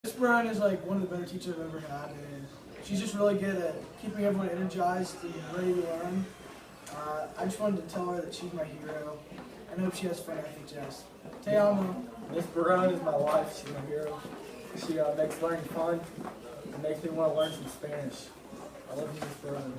Miss Brown is like one of the better teachers I've ever had, and she's just really good at keeping everyone energized and ready to learn. I just wanted to tell her that she's my hero, and I hope she has fun at FHS. Te amo. Miss Barone is my wife. She's my hero. She makes learning fun and makes me want to learn some Spanish. I love you, Miss Barone.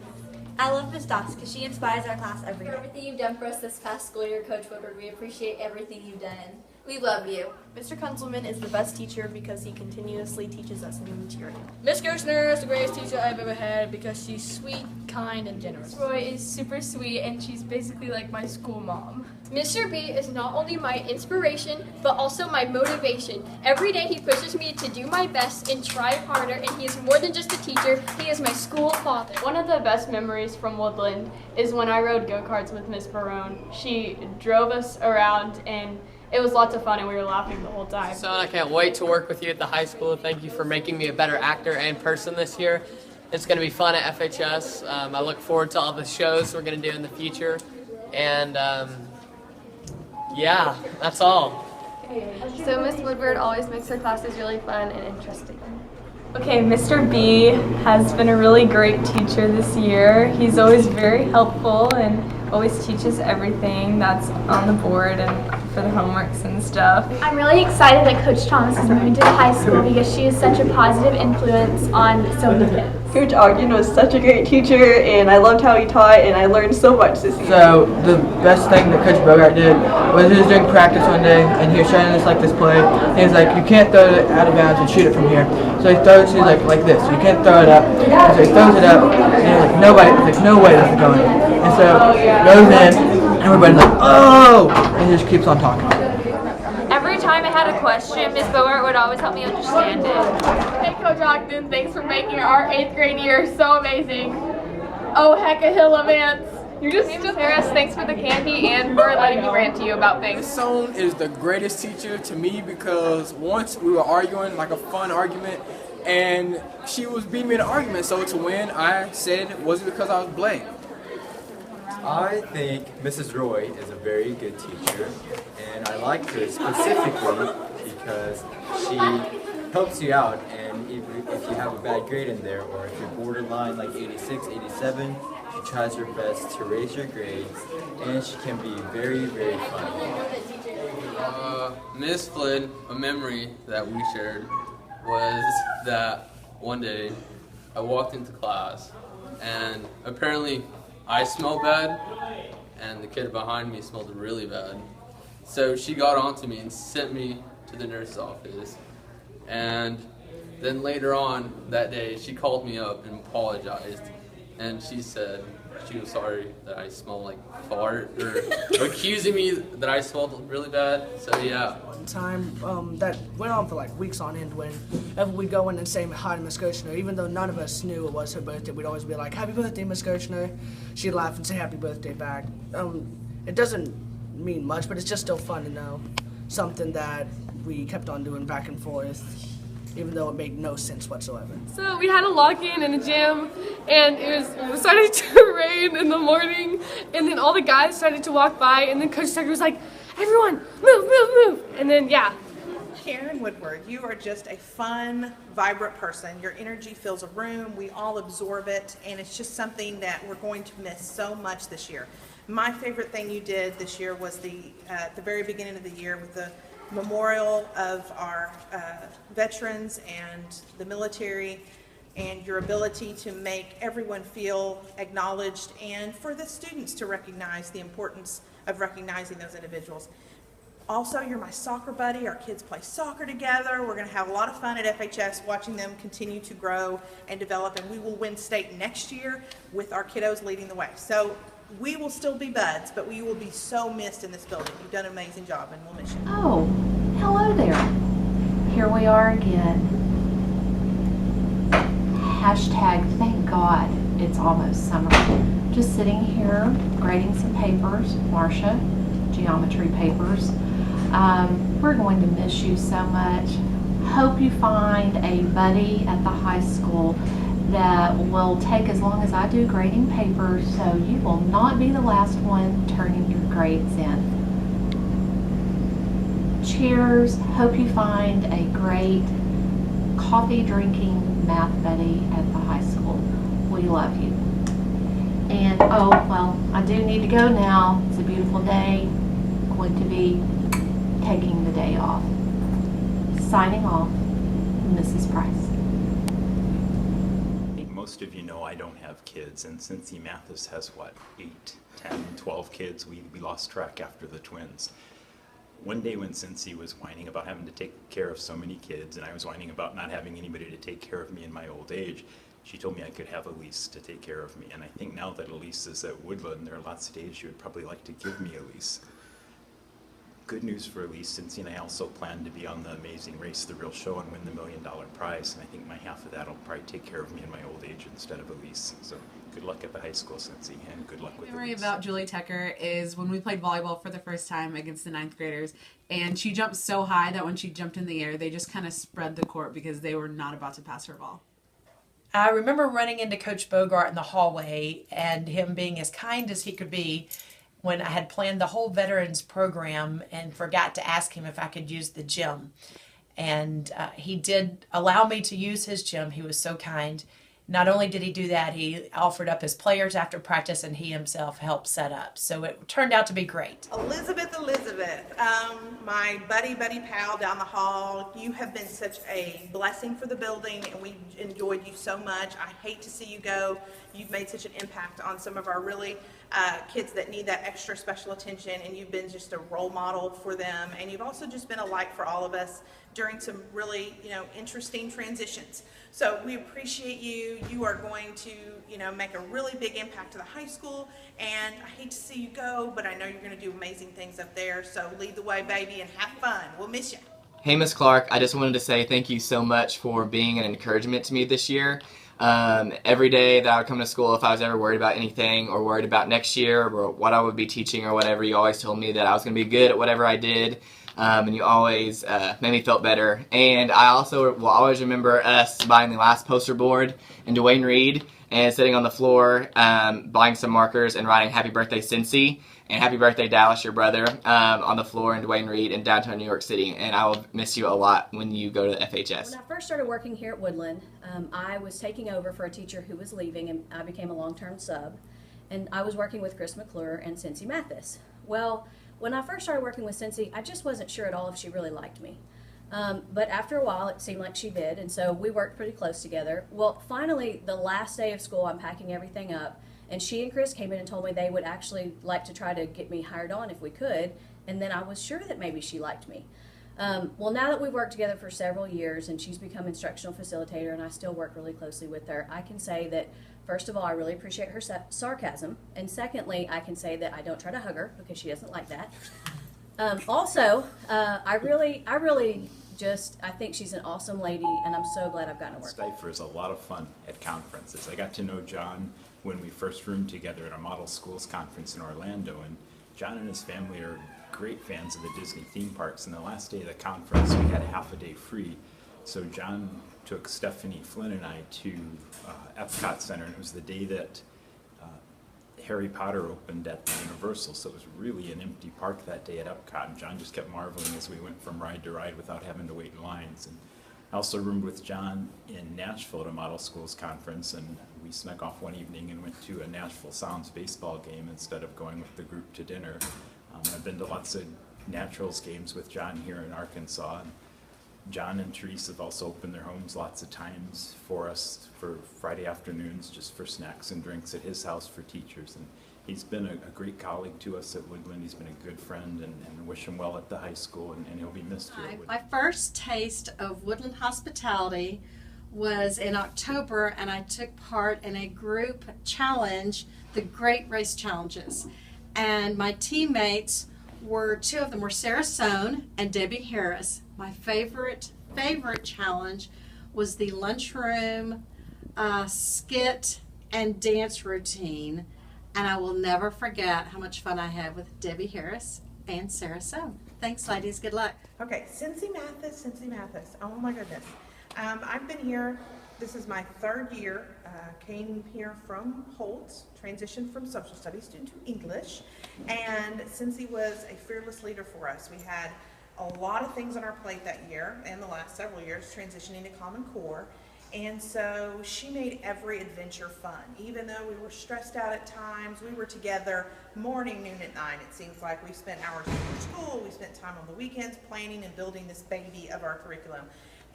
I love Miss Doss because she inspires our class every For day. everything you've done for us this past school year, Coach Woodward. We appreciate everything you've done. We love you. Mr. Kunzelman is the best teacher because he continuously teaches us new material. Miss Gershner is the greatest teacher I've ever had because she's sweet, kind, and generous. Miss Roy is super sweet and she's basically like my school mom. Mr. B is not only my inspiration, but also my motivation. Every day he pushes me to do my best and try harder, and he is more than just a teacher, he is my school father. One of the best memories from Woodland is when I rode go-karts with Miss Barone. She drove us around and it was lots of fun and we were laughing the whole time. So I can't wait to work with you at the high school. Thank you for making me a better actor and person this year. It's going to be fun at FHS. I look forward to all the shows we're going to do in the future. And yeah, that's all. So Miss Woodward always makes her classes really fun and interesting. Okay, Mr. B has been a really great teacher this year. He's always very helpful and always teaches everything that's on the board and for the homeworks and stuff. I'm really excited that Coach Thomas is moving to the high school because she is such a positive influence on so many kids. Coach Ogden was such a great teacher, and I loved how he taught, and I learned so much this year. So the best thing that Coach Bogart did was he was doing practice one day, and he was showing us like this play. He was like, you can't throw it out of bounds and shoot it from here. So he throws it like this. You can't throw it up. And so he throws it up, and he's like, no way that's going in. And so it goes in, and everybody's like, oh! And he just keeps on talking. Every time I had a question, Miss Bogart would always help me understand it. Hey Coach Ogden, thanks for making our 8th grade year so amazing. Oh heck a hill of ants. You're just Harris, thanks for the candy and for letting me rant to you about things. Miss Sohn is the greatest teacher to me because once we were arguing, like a fun argument, and she was beating me in an argument, so to win, I said it wasn't because I was blamed. I think Mrs. Roy is a very good teacher, and I like her specifically because she helps you out, and if you have a bad grade in there, or if you're borderline like 86, 87, she tries her best to raise your grades, and she can be very, very funny. Miss Flynn, a memory that we shared was that one day I walked into class, and apparently I smelled bad, and the kid behind me smelled really bad. So she got onto me and sent me to the nurse's office. And then later on that day, she called me up and apologized. And she said she was sorry that I smelled like fart, or accusing me that I smelled really bad. So yeah. One time that went on for like weeks on end whenever we'd go in and say hi to Miss Gershner, even though none of us knew it was her birthday, we'd always be like, happy birthday, Miss Gershner. She'd laugh and say happy birthday back. It doesn't mean much, but it's just still fun to know something that we kept on doing back and forth, even though it made no sense whatsoever. So we had a lock-in in the gym, and it was starting to rain in the morning, and then all the guys started to walk by, and then Coach Tucker was like, everyone, move, and then, yeah. Karen Woodward, you are just a fun, vibrant person. Your energy fills a room, we all absorb it, and it's just something that we're going to miss so much this year. My favorite thing you did this year was at the very beginning of the year with the memorial of our veterans and the military, and your ability to make everyone feel acknowledged, and for the students to recognize the importance of recognizing those individuals. Also, you're my soccer buddy. Our kids play soccer together. We're going to have a lot of fun at FHS watching them continue to grow and develop, and we will win state next year with our kiddos leading the way. So we will still be buds, but we will be so missed in this building. You've done an amazing job, and we'll miss you. Oh, hello there. Here we are again. Hashtag thank God it's almost summer. Just sitting here grading some papers, Marcia, geometry papers. We're going to miss you so much. Hope you find a buddy at the high school that will take as long as I do grading papers, so you will not be the last one turning your grades in. Cheers. Hope you find a great coffee drinking math buddy at the high school. We love you. And oh, well, I do need to go now. It's a beautiful day. I'm going to be taking the day off. Signing off, Mrs. Price. I think most of you know I don't have kids, and Cincy Mathis has what, 8, 10, 12 kids? We lost track after the twins. One day when Cincy was whining about having to take care of so many kids, and I was whining about not having anybody to take care of me in my old age, she told me I could have Elise to take care of me. And I think now that Elise is at Woodland, there are lots of days she would probably like to give me Elise. Good news for Elise, Cincy and I also plan to be on the Amazing Race, the real show, and win the $1 million prize. And I think my half of that will probably take care of me in my old age instead of Elise. So good luck at the high school, Cincy, and good luck with memory Elise. about Julie Tucker is when we played volleyball for the first time against the 9th graders, and she jumped so high that when she jumped in the air, they just kind of spread the court because they were not about to pass her ball. I remember running into Coach Bogart in the hallway and him being as kind as he could be when I had planned the whole veterans program and forgot to ask him if I could use the gym. And he did allow me to use his gym. He was so kind. Not only did he do that, he offered up his players after practice, and he himself helped set up. So it turned out to be great. Elizabeth, my buddy pal down the hall, you have been such a blessing for the building, and we enjoyed you so much. I hate to see you go. You've made such an impact on some of our really kids that need that extra special attention, and you've been just a role model for them, and you've also just been a light for all of us during some really, interesting transitions. So we appreciate you. You are going to, make a really big impact to the high school, and I hate to see you go, but I know you're going to do amazing things up there. So lead the way, baby, and have fun. We'll miss you. Hey, Miss Clark, I just wanted to say thank you so much for being an encouragement to me this year. Every day that I would come to school, if I was ever worried about anything or worried about next year or what I would be teaching or whatever, you always told me that I was going to be good at whatever I did. And you always made me feel better. And I also will always remember us buying the last poster board in Duane Reade and sitting on the floor, buying some markers and writing Happy Birthday Cincy and Happy Birthday Dallas, your brother, on the floor in Duane Reade in downtown New York City. And I will miss you a lot when you go to the FHS. When I first started working here at Woodland, I was taking over for a teacher who was leaving, and I became a long-term sub. And I was working with Chris McClure and Cincy Mathis. Well, when I first started working with Cincy, I just wasn't sure at all if she really liked me. But after a while, it seemed like she did, and so we worked pretty close together. Well, finally, the last day of school, I'm packing everything up, and she and Chris came in and told me they would actually like to try to get me hired on if we could, and then I was sure that maybe she liked me. Well, now that we've worked together for several years, and she's become instructional facilitator, and I still work really closely with her, I can say that, first of all, I really appreciate her sarcasm, and secondly, I can say that I don't try to hug her because she doesn't like that. I think she's an awesome lady, and I'm so glad I've gotten to work with her. Stifer is a lot of fun at conferences. I got to know John when we first roomed together at our Model Schools conference in Orlando, and John and his family are great fans of the Disney theme parks, and the last day of the conference we had half a day free. So John took Stephanie Flynn and I to Epcot Center, and it was the day that Harry Potter opened at the Universal, so it was really an empty park that day at Epcot, and John just kept marveling as we went from ride to ride without having to wait in lines. And I also roomed with John in Nashville at a Model Schools conference, and we snuck off one evening and went to a Nashville Sounds baseball game instead of going with the group to dinner. I've been to lots of Naturals games with John here in Arkansas, and John and Therese have also opened their homes lots of times for us for Friday afternoons, just for snacks and drinks at his house for teachers. And he's been a great colleague to us at Woodland. He's been a good friend, and wish him well at the high school, and he'll be missed here at Woodland. My first taste of Woodland hospitality was in October, and I took part in a group challenge, the Great Race Challenges. And my teammates two of them were Sarah Sohn and Debbie Harris. My favorite challenge was the lunchroom skit and dance routine, and I will never forget how much fun I had with Debbie Harris and Sarah Sohn. Thanks, ladies. Good luck. Okay, Cincy Mathis. Oh my goodness. I've been here. This is my 3rd year. Came here from Holt, transitioned from social studies into English, and Cincy was a fearless leader for us. We had a lot of things on our plate that year and the last several years, transitioning to Common Core. And so she made every adventure fun. Even though we were stressed out at times, we were together morning, noon, and night. It seems like we spent hours before school, we spent time on the weekends planning and building this baby of our curriculum.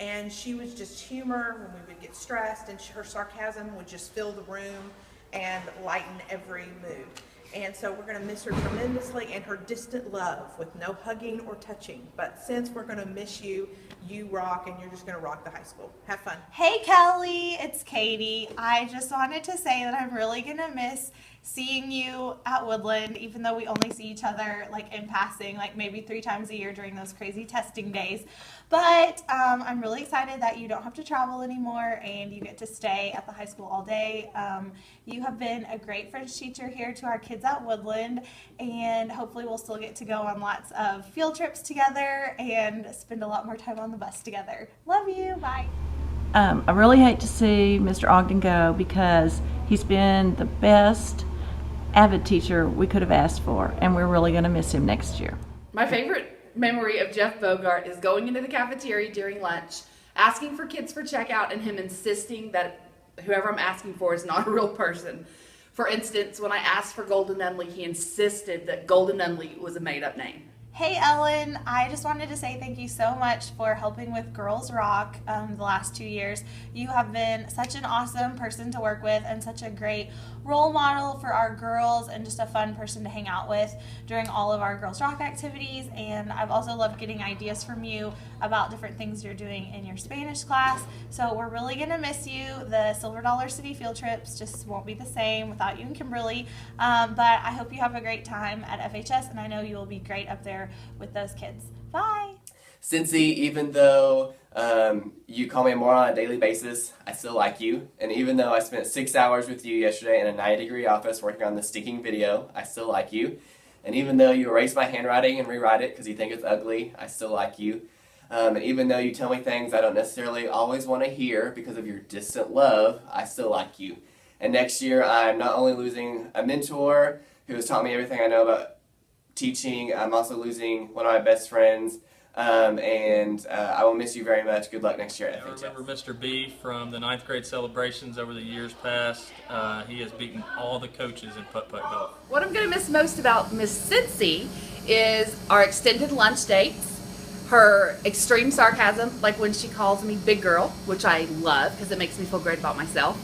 And she was just humor when we would get stressed, and her sarcasm would just fill the room and lighten every mood. And so we're going to miss her tremendously, and her distant love with no hugging or touching. But since we're going to miss you, you rock, and you're just going to rock the high school. Have fun. Hey Kelly, it's Katie. I just wanted to say that I'm really going to miss seeing you at Woodland, even though we only see each other like in passing, like maybe 3 times a year during those crazy testing days. But I'm really excited that you don't have to travel anymore and you get to stay at the high school all day. You have been a great French teacher here to our kids at Woodland, and hopefully we'll still get to go on lots of field trips together and spend a lot more time on the bus together. Love you, bye. I really hate to see Mr. Ogden go because he's been the best AVID teacher we could have asked for, and we're really going to miss him next year. My favorite memory of Jeff Bogart is going into the cafeteria during lunch, asking for kids for checkout, and him insisting that whoever I'm asking for is not a real person. For instance, when I asked for Golden Nunley, he insisted that Golden Nunley was a made-up name. Hey Ellen, I just wanted to say thank you so much for helping with Girls Rock the last 2 years. You have been such an awesome person to work with and such a great role model for our girls and just a fun person to hang out with during all of our Girls Rock activities. And I've also loved getting ideas from you about different things you're doing in your Spanish class. So we're really going to miss you. The Silver Dollar City field trips just won't be the same without you and Kimberly. But I hope you have a great time at FHS, and I know you will be great up there with those kids. Bye! Cincy, even though you call me more on a daily basis, I still like you. And even though I spent 6 hours with you yesterday in a 90-degree office working on the sticking video, I still like you. And even though you erase my handwriting and rewrite it because you think it's ugly, I still like you. And even though you tell me things I don't necessarily always want to hear because of your distant love, I still like you. And next year, I'm not only losing a mentor who has taught me everything I know about teaching, I'm also losing one of my best friends, and I will miss you very much. Good luck next year at FHS. I remember Mr. B from the 9th grade celebrations over the years past. He has beaten all the coaches in putt-putt golf. What I'm going to miss most about Miss Cincy is our extended lunch dates, her extreme sarcasm, like when she calls me big girl, which I love because it makes me feel great about myself,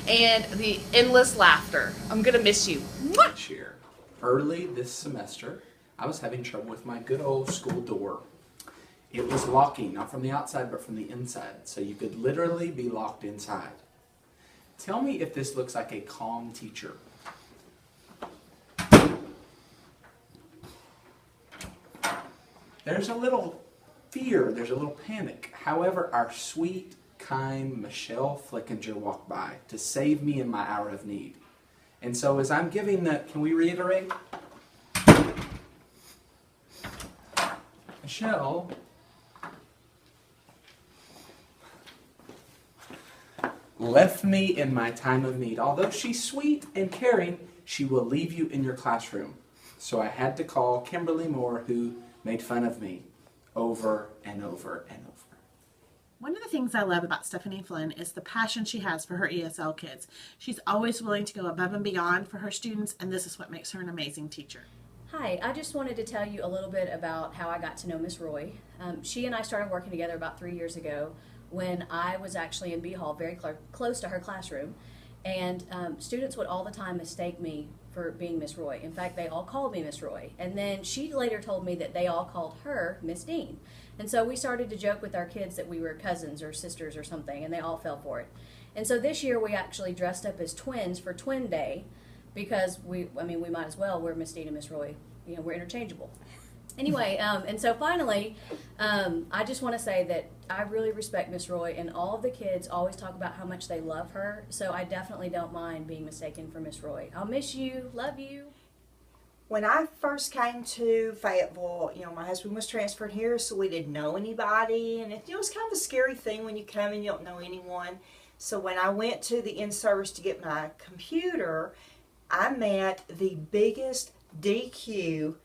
and the endless laughter. I'm going to miss you. Mwah! Year. Early this semester, I was having trouble with my good old school door. It was locking, not from the outside, but from the inside, so you could literally be locked inside. Tell me if this looks like a calm teacher. There's a little fear, there's a little panic. However, our sweet, kind Michelle Flickinger walked by to save me in my hour of need. And so as I'm giving that, can we reiterate? Michelle left me in my time of need. Although she's sweet and caring, she will leave you in your classroom. So I had to call Kimberly Moore, who made fun of me over and over and over. One of the things I love about Stephanie Flynn is the passion she has for her ESL kids. She's always willing to go above and beyond for her students, and this is what makes her an amazing teacher. Hi, I just wanted to tell you a little bit about how I got to know Miss Roy. She and I started working together about 3 years ago when I was actually in B Hall, very close to her classroom, and students would all the time mistake me for being Miss Roy. In fact, they all called me Miss Roy, and then she later told me that they all called her Miss Dean. And so we started to joke with our kids that we were cousins or sisters or something, and they all fell for it. And so this year we actually dressed up as twins for Twin Day because we might as well. We're Miss Dean and Miss Roy. You know, we're interchangeable. Anyway, and so finally, I just want to say that I really respect Miss Roy, and all of the kids always talk about how much they love her, so I definitely don't mind being mistaken for Miss Roy. I'll miss you. Love you. When I first came to Fayetteville, my husband was transferred here, so we didn't know anybody, and it was kind of a scary thing when you come and you don't know anyone. So when I went to the in-service to get my computer, I met the biggest DQ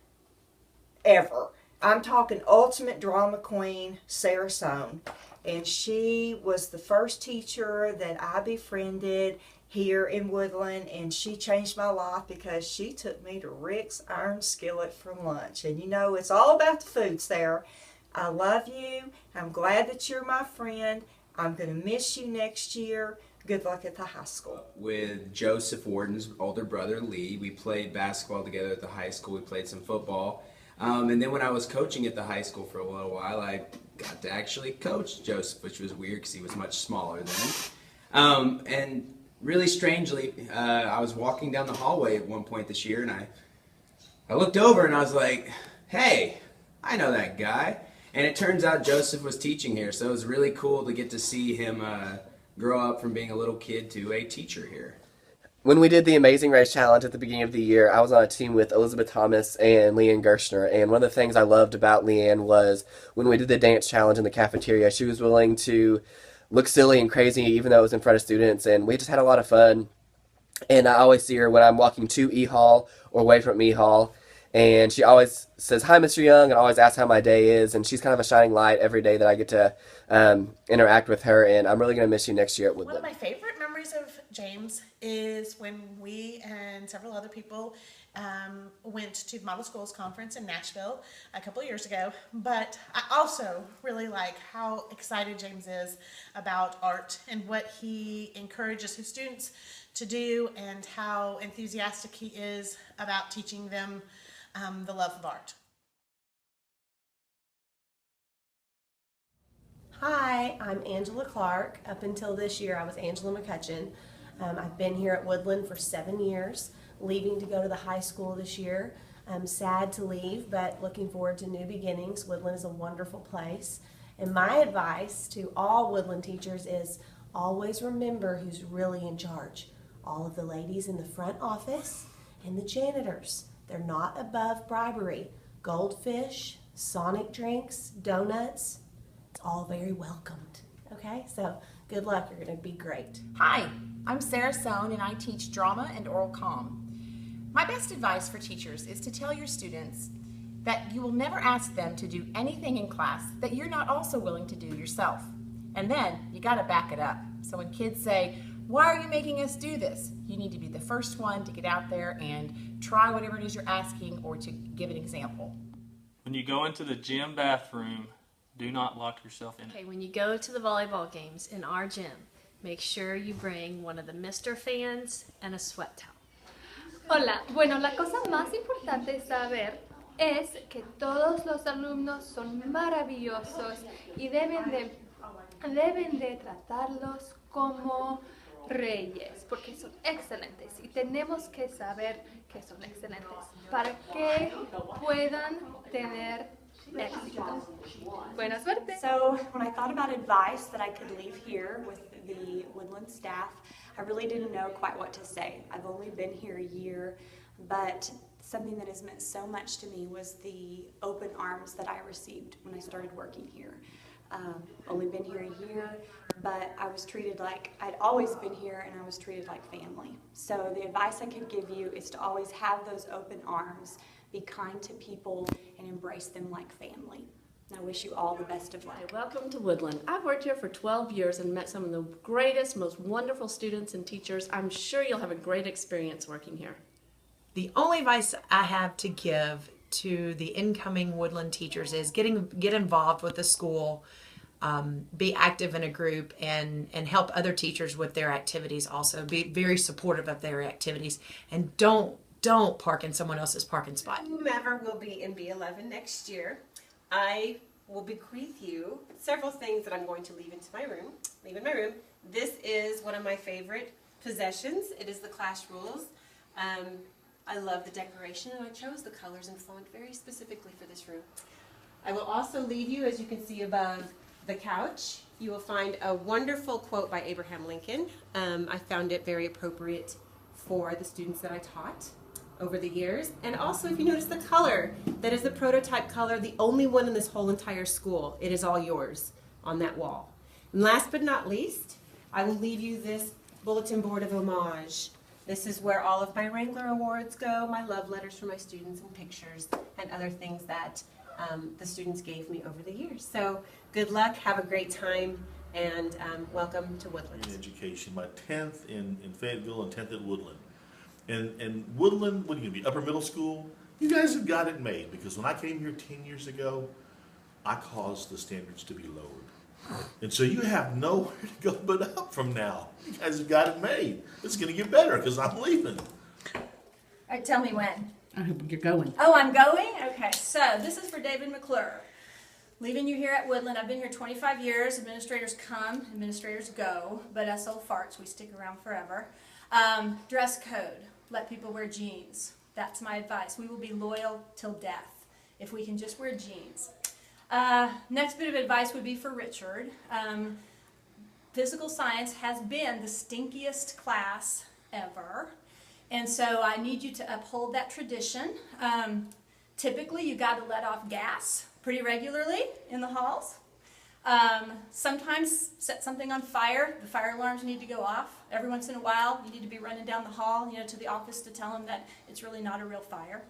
ever. I'm talking ultimate drama queen, Sarah Sohn. And she was the first teacher that I befriended here in Woodland, and she changed my life because she took me to Rick's Iron Skillet for lunch. And you know, it's all about the food, Sarah. I love you. I'm glad that you're my friend. I'm going to miss you next year. Good luck at the high school. With Joseph Warden's older brother, Lee, we played basketball together at the high school. We played some football. And then when I was coaching at the high school for a little while, I got to actually coach Joseph, which was weird because he was much smaller then. And really strangely, I was walking down the hallway at one point this year, and I looked over and I was like, hey, I know that guy. And it turns out Joseph was teaching here, so it was really cool to get to see him grow up from being a little kid to a teacher here. When we did the Amazing Race Challenge at the beginning of the year, I was on a team with Elizabeth Thomas and Leanne Gershner, and one of the things I loved about Leanne was when we did the dance challenge in the cafeteria, she was willing to look silly and crazy even though it was in front of students, and we just had a lot of fun. And I always see her when I'm walking to E-Hall or away from E-Hall, and she always says, hi, Mr. Young, and always asks how my day is, and she's kind of a shining light every day that I get to interact with her, and I'm really going to miss you next year at Woodland. One of my favorite memories of James is when we and several other people went to the Model Schools Conference in Nashville a couple of years ago. But I also really like how excited James is about art and what he encourages his students to do, and how enthusiastic he is about teaching them the love of art. Hi, I'm Angela Clark. Up until this year, I was Angela McCutcheon. I've been here at Woodland for 7 years, leaving to go to the high school this year. I'm sad to leave, but looking forward to new beginnings. Woodland is a wonderful place. And my advice to all Woodland teachers is always remember who's really in charge. All of the ladies in the front office and the janitors. They're not above bribery. Goldfish, Sonic drinks, donuts, it's all very welcomed. Okay, so good luck, you're gonna be great. Hi, I'm Sarah Sohn and I teach drama and oral comm. My best advice for teachers is to tell your students that you will never ask them to do anything in class that you're not also willing to do yourself. And then you gotta back it up. So when kids say, why are you making us do this? You need to be the first one to get out there and try whatever it is you're asking, or to give an example. When you go into the gym bathroom, do not lock yourself in it. Okay, when you go to the volleyball games in our gym, make sure you bring one of the Mr. fans and a sweat towel. Hola, bueno, la cosa más importante de saber es que todos los alumnos son maravillosos y deben de tratarlos como reyes, porque son excelentes y tenemos que saber que son excelentes para que puedan tener éxito. Buena suerte. So when I thought about advice that I could leave here with the Woodland staff, I really didn't know quite what to say. I've only been here a year, but something that has meant so much to me was the open arms that I received when I started working here. Only been here a year, but I was treated like I'd always been here, and I was treated like family. So the advice I could give you is to always have those open arms, be kind to people, and embrace them like family. And I wish you all the best of luck. Welcome to Woodland. I've worked here for 12 years and met some of the greatest, most wonderful students and teachers. I'm sure you'll have a great experience working here. The only advice I have to give to the incoming Woodland teachers is get involved with the school, be active in a group, and help other teachers with their activities also. Be very supportive of their activities, and don't park in someone else's parking spot. Whomever will be in B11 next year, I will bequeath you several things that I'm going to leave in my room. This is one of my favorite possessions. It is the class rules. I love the decoration, and I chose the colors and font very specifically for this room. I will also leave you, as you can see above the couch, you will find a wonderful quote by Abraham Lincoln. I found it very appropriate for the students that I taught over the years. And also, if you notice the color, that is the prototype color, the only one in this whole entire school. It is all yours on that wall. And last but not least, I will leave you this bulletin board of homage. This is where all of my Wrangler Awards go, my love letters from my students, and pictures, and other things that the students gave me over the years. So good luck, have a great time, and welcome to Woodland. In education, my 10th in Fayetteville and 10th at Woodland. And Woodland, what are you going to be, upper middle school? You guys have got it made, because when I came here 10 years ago, I caused the standards to be lowered. And so you have nowhere to go but up from now. You guys have got it made. It's going to get better because I'm leaving. All right, tell me when. I hope you're going. Oh, I'm going? Okay, so this is for David McClure. Leaving you here at Woodland. I've been here 25 years. Administrators come, administrators go, but us old farts, we stick around forever. Dress code. Let people wear jeans. That's my advice. We will be loyal till death if we can just wear jeans. Next bit of advice would be for Richard. Physical science has been the stinkiest class ever, and so I need you to uphold that tradition. Typically, you got to let off gas pretty regularly in the halls. Sometimes set something on fire. The fire alarms need to go off. Every once in a while, you need to be running down the hall, to the office to tell them that it's really not a real fire.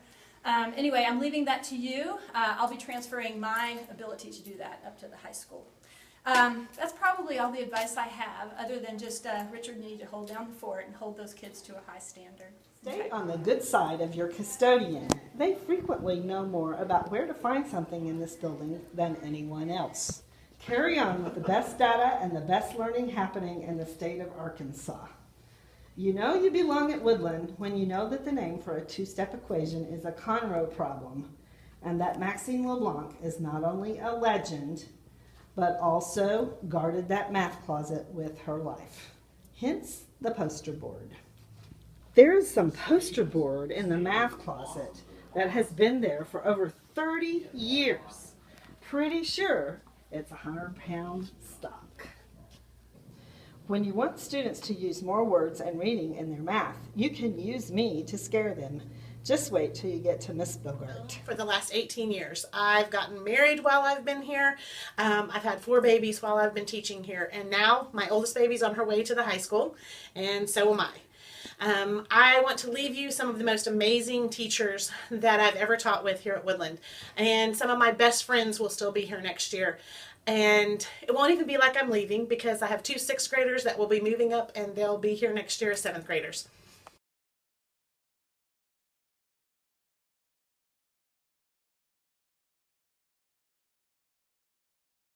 Anyway, I'm leaving that to you. I'll be transferring my ability to do that up to the high school. That's probably all the advice I have, other than just Richard needed to hold down the fort and hold those kids to a high standard. Stay on the good side of your custodian. They frequently know more about where to find something in this building than anyone else. Carry on with the best data and the best learning happening in the state of Arkansas. You know you belong at Woodland when you know that the name for a two-step equation is a Conroe problem, and that Maxine LeBlanc is not only a legend, but also guarded that math closet with her life. Hence the poster board. There is some poster board in the math closet that has been there for over 30 years. Pretty sure it's 100-pound stock. When you want students to use more words and reading in their math, you can use me to scare them. Just wait till you get to Miss Bogart. For the last 18 years. I've gotten married while I've been here. I've had 4 babies while I've been teaching here. And now my oldest baby's on her way to the high school, and so am I. I want to leave you some of the most amazing teachers that I've ever taught with here at Woodland. And some of my best friends will still be here next year. And it won't even be like I'm leaving, because I have 2 6th graders that will be moving up, and they'll be here next year as 7th graders.